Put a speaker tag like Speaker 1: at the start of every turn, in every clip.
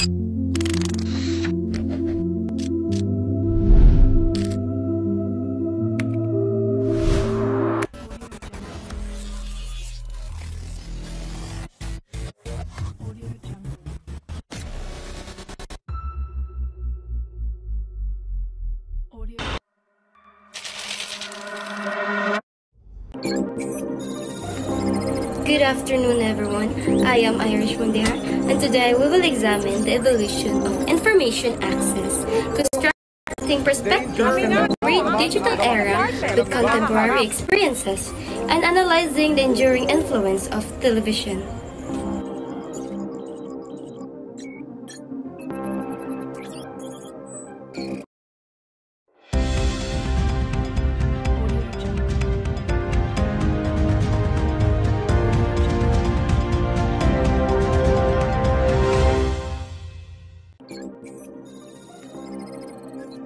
Speaker 1: Good afternoon, everyone. I am Irish Mundeha, and today we will examine the evolution of information access, constructing perspective from the pre-digital era with contemporary experiences, and analyzing the enduring influence of television.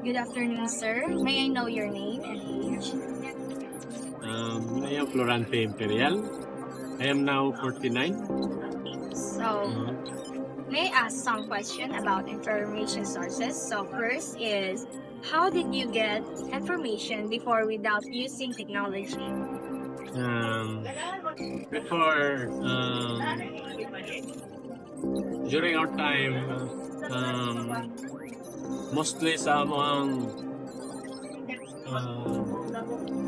Speaker 2: Good afternoon, sir. May I know your name and age?
Speaker 3: I am Florante Imperial. I am now 49.
Speaker 2: So, may I ask some question about information sources? So, first is, how did you get information before without using technology?
Speaker 3: Before, during our time, mostly sa among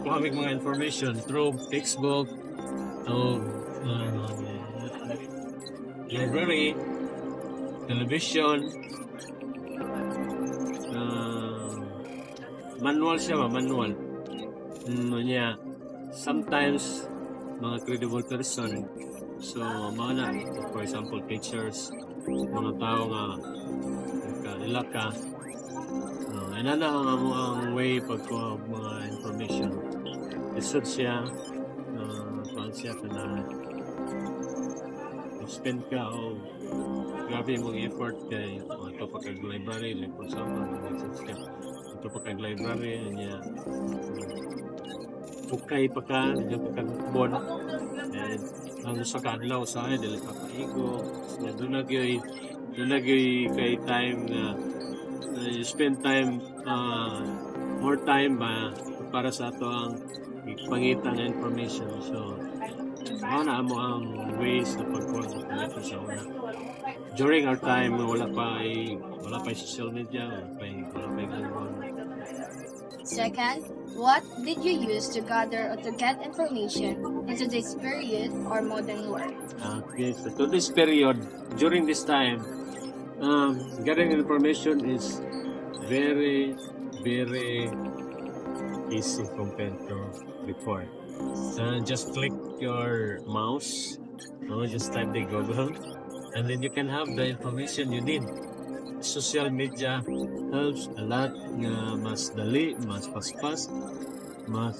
Speaker 3: kuhamig mga information through textbook, library, television, manual siya ba? Manual. Sometimes, mga credible person. So, mga na, for example, teachers, mga tao nga, ilaka, inana ang way pagkuha mga information. Isod siya, kuhan siya na spend ka o grabe mong effort kay ito pa kag library, like for example, ito pa kag library niya. Bukay pa ka, dyan pa kagbon, and ang sa kadlaw sa akin, dili pa paigo. Doon nagyoy kay time na you spend time, more time para sa ato ang pangitang information. So, na mo ang ways na pagkuha sa sa una. During our time, wala pa social media, wala pa ganun.
Speaker 2: Second, what did you use to gather or to get information in today's period or modern world?
Speaker 3: Okay, so to this period, during this time, getting information is very, very easy compared to before. Just click your mouse, just type the Google, and then you can have the information you need. Social media helps a lot, mas dali, mas paspas, mas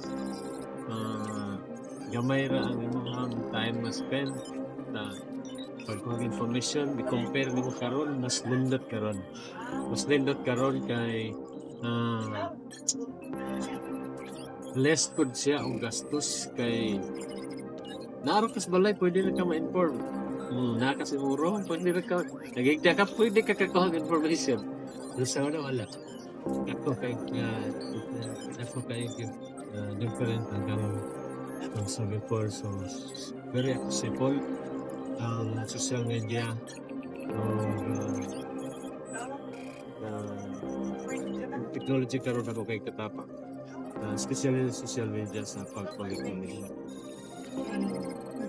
Speaker 3: gamay ra ang imong time mas spend na pagkuha information, i-compare mo karon mas nindot karon kay less good siya ang gastos kay naaro kas balay pwede na ka ma-inform. Nakasiguro pwede na ka nagigda ka pwede ka kakuha ng information. Sa una wala. Ako kay different hanggang sa before, so very simple ang social media, technology karon ako kay katapa, especially social media sa pagpag-information.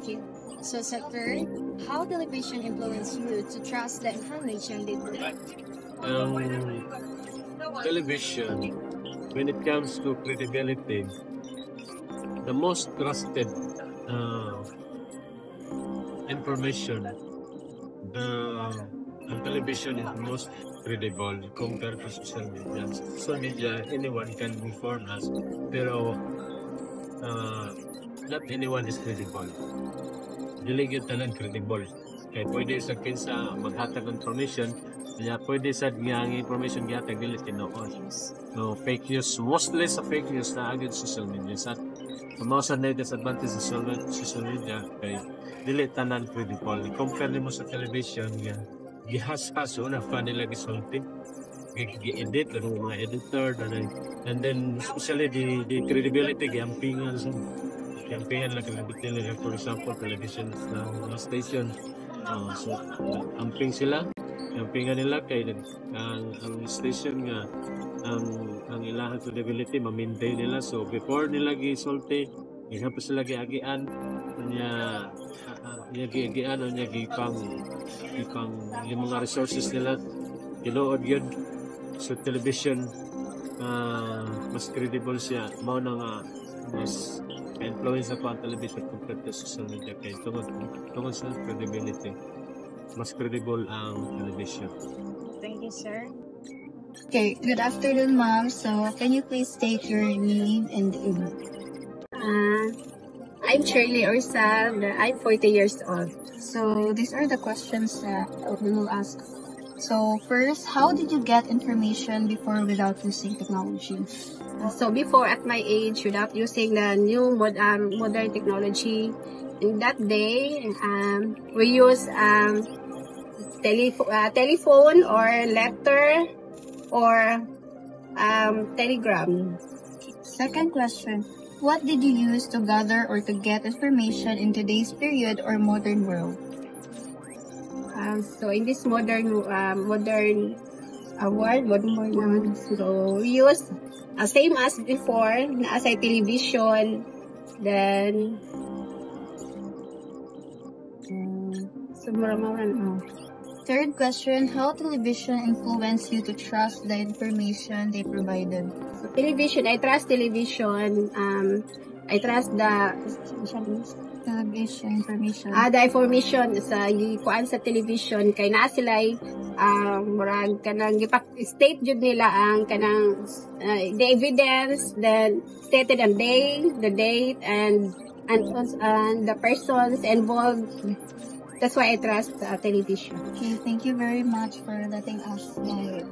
Speaker 2: Okay. So, third, how television influenced you to trust the information they provide?
Speaker 3: Television, when it comes to credibility, the most trusted information, the television is most credible compared to social media. Social media, anyone can inform us, pero not anyone is credible. Dili gyud tanan credible. Kaya pwede sa kinsa maghatag ng information, kaya pwede sa nga information gihatag dili tinuod. No, fake news, mostly sa fake news na agad social media. Sa mga sa disadvantage sa social media, kay dili tanan credible. Compare mo sa television, gihas-has na pa nila gisulti. Gi-edit ng mga editor and then especially the credibility giampingan lang nila, for example television na mga station. So amping sila, ampingan nila kay ang station nga ang ilang credibility ma-maintain nila. So before nila gisulti, ihapon sila giagian nya giagian nya gipang yung mga resources nila tinuod yun. So television mas credible siya, mao na nga mas influence pa ang television compared to social media kay tungod sa credibility, mas credible ang television.
Speaker 2: Thank you, sir.
Speaker 4: Okay, good afternoon, ma'am. So, can you please state your name and age?
Speaker 5: I'm Shirley Orsal. I'm 40 years old.
Speaker 4: So, these are the questions that we will ask. So, first, how did you get information before without using technology?
Speaker 5: So before, at my age, without using the new modern technology, in that day, we use telephone or letter or telegram.
Speaker 4: Second question, what did you use to gather or to get information in today's period or modern world?
Speaker 5: So in this modern world, so we use same as before, as a television, then
Speaker 4: Third question, how television influenced you to trust the information they provided?
Speaker 5: So television, I trust television. I trust the
Speaker 4: Television information.
Speaker 5: the information sa gikuan sa television kay naa sila murag kanang gipak-state jud nila ang kanang the evidence, then stated ang day, the date, and the persons involved. That's why I trust television.
Speaker 4: Okay, thank you very much for letting us know.